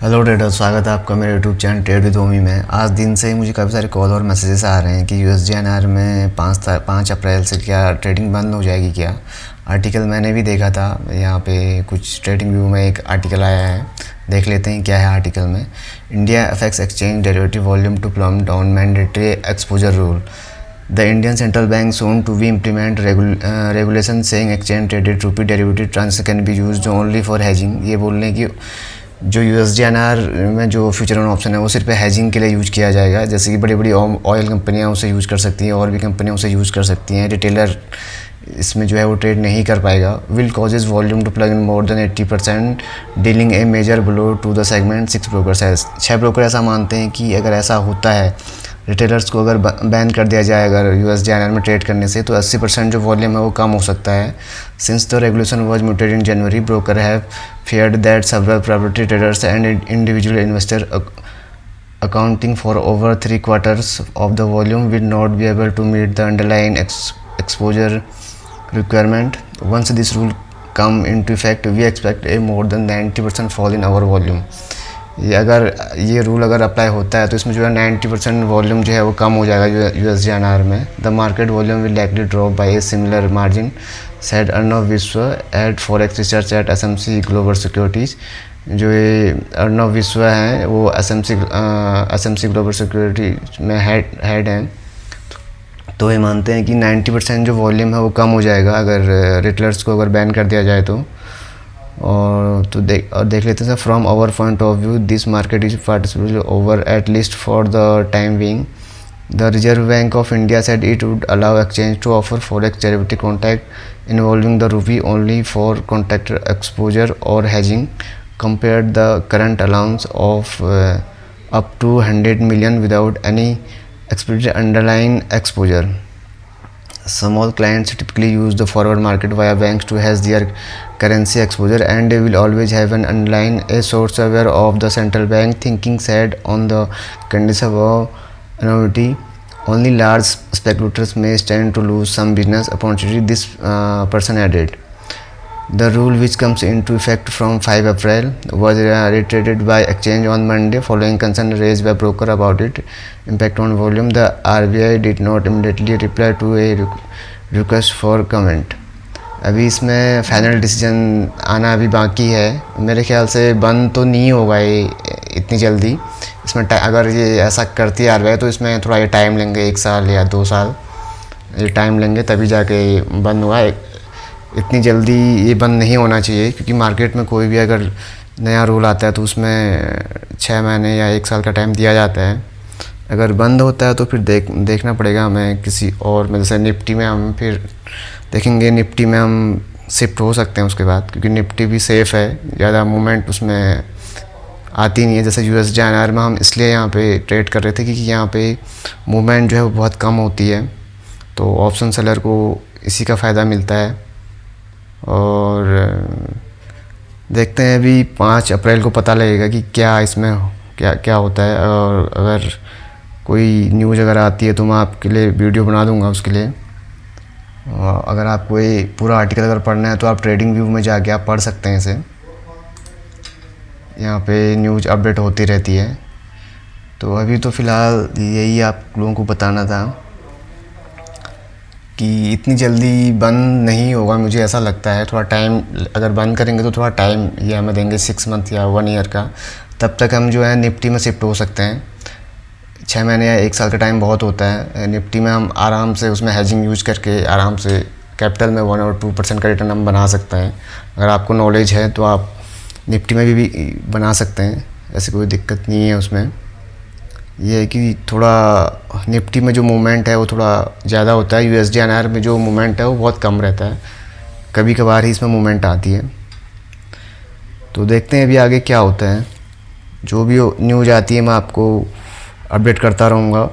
Hello trader, स्वागत है आपका मेरे YouTube channel trade with Homi में। आज दिन से ही मुझे काफ़ी सारे कॉल और मैसेजेस आ रहे हैं कि USD/INR में 5 अप्रैल से क्या ट्रेडिंग बंद हो जाएगी क्या। आर्टिकल मैंने भी देखा था, यहाँ पे कुछ ट्रेडिंग व्यू में एक आर्टिकल आया है, देख लेते हैं क्या है आर्टिकल में। India FX exchange derivative volume to plum down mandatory exposure rule. The Indian central bank soon to be implement regulation saying exchange traded rupee derivative transaction can be used only for hedging। ये बोल रहे हैं कि जो USD/INR में जो future on option है वो सिर्फ हैजिंग के लिए यूज़ किया जाएगा। जैसे कि बड़ी बड़ी ऑयल कंपनियां उसे यूज़ कर सकती हैं और भी कंपनियां उसे यूज़ कर सकती हैं। रिटेलर इसमें जो है वो ट्रेड नहीं कर पाएगा। Will causes volume to plug in more than 80% dealing a major blow to the segment. 6 brokers है, 6 ब्रोकर ऐसा मानते हैं कि अगर ऐसा होता है, रिटेलर्स को अगर बैन कर दिया जाए अगर USD/INR में ट्रेड करने से, तो 80% जो वॉल्यूम है वो कम हो सकता है। Since the regulation was muted in January, broker have feared that several proprietary traders and individual investors accounting for over 3/4 of the volume will not be able to meet the underlying exposure requirement. Once this rule come into effect, we expect a more than 90% fall in our volume। ये rule अगर apply होता है तो इसमें जो है 90% volume जो है वो कम हो जाएगा USD/INR में। The market volume will likely drop by a similar margin, said Arnav Vishwa at forex research at SMC global securities. जो ये अर्नव विश्व हैं वो SMC ग्लोबल सिक्योरिटी में हेड हैं। तो ये मानते हैं कि 90% जो वॉल्यूम है वो कम हो जाएगा अगर रिटेलर्स को अगर बैन कर दिया जाए तो। और देख लेते हैं। From our point of view this market is participable over at least for the time being. The Reserve Bank of India said it would allow exchange to offer forex derivative contract involving the rupee only for contract exposure or hedging, compared the current allowance of up to 100 million without any explicit underlying exposure. Small clients typically use the forward market via banks to hedge their currency exposure, and they will always have an underlying a source aware of the central bank thinking said on the condition of annuity. Only large speculators may stand to lose some business opportunity, this person added. The rule, which comes into effect from 5 April, was reiterated by exchange on Monday following concern raised by broker about its impact on volume. The RBI did not immediately reply to a request for comment. अभी इसमें final decision आना अभी बाकी है। मेरे ख्याल से बंद तो नहीं होगा ये इतनी जल्दी। इसमें अगर ये ऐसा करती है RBI तो इसमें थोड़ा ये टाइम लेंगे, 1 साल या 2 साल ये टाइम लेंगे, तभी जाके बंद हुआ। इतनी जल्दी ये बंद नहीं होना चाहिए, क्योंकि मार्केट में कोई भी अगर नया रूल आता है तो उसमें 6 महीने या 1 साल का टाइम दिया जाता है। अगर बंद होता है तो फिर देखना पड़ेगा हमें किसी और में, जैसे निफ्टी में हम फिर देखेंगे। निफ्टी में हम शिफ्ट हो सकते हैं उसके बाद, क्योंकि निफ्टी भी सेफ़ है, ज़्यादा मूवमेंट उसमें आती नहीं है। जैसे USD/INR में हम इसलिए यहाँ पे ट्रेड कर रहे थे क्योंकि यहाँ पे मूवमेंट जो है वो बहुत कम होती है, तो ऑप्शन सेलर को इसी का फ़ायदा मिलता है। और देखते हैं अभी 5 अप्रैल को पता लगेगा कि क्या इसमें क्या होता है। और अगर कोई न्यूज़ अगर आती है तो मैं आपके लिए वीडियो बना दूंगा उसके लिए। और अगर आपको ये पूरा आर्टिकल अगर पढ़ना है तो आप ट्रेडिंग व्यू में जाके आप पढ़ सकते हैं इसे। यहाँ पे न्यूज़ अपडेट होती रहती है। तो अभी तो फ़िलहाल यही आप लोगों को बताना था कि इतनी जल्दी बंद नहीं होगा, मुझे ऐसा लगता है। थोड़ा टाइम अगर बंद करेंगे तो थोड़ा टाइम ये हमें देंगे, 6 मंथ या 1 ईयर का। तब तक हम जो है निफ्टी में शिफ्ट हो सकते हैं। 6 महीने या 1 साल का टाइम बहुत होता है। निफ्टी में हम आराम से उसमें हैजिंग यूज करके आराम से कैपिटल में 1 और 2% का रिटर्न हम बना सकते हैं। अगर आपको नॉलेज है तो आप निफ्टी में भी बना सकते हैं, ऐसी कोई दिक्कत नहीं है उसमें। ये है कि थोड़ा निफ्टी में जो मूवमेंट है वो थोड़ा ज़्यादा होता है, USD/INR में जो मूवमेंट है वो बहुत कम रहता है, कभी कभार ही इसमें मूवमेंट आती है। तो देखते हैं अभी आगे क्या होता है। जो भी न्यूज़ आती है मैं आपको अपडेट करता रहूँगा।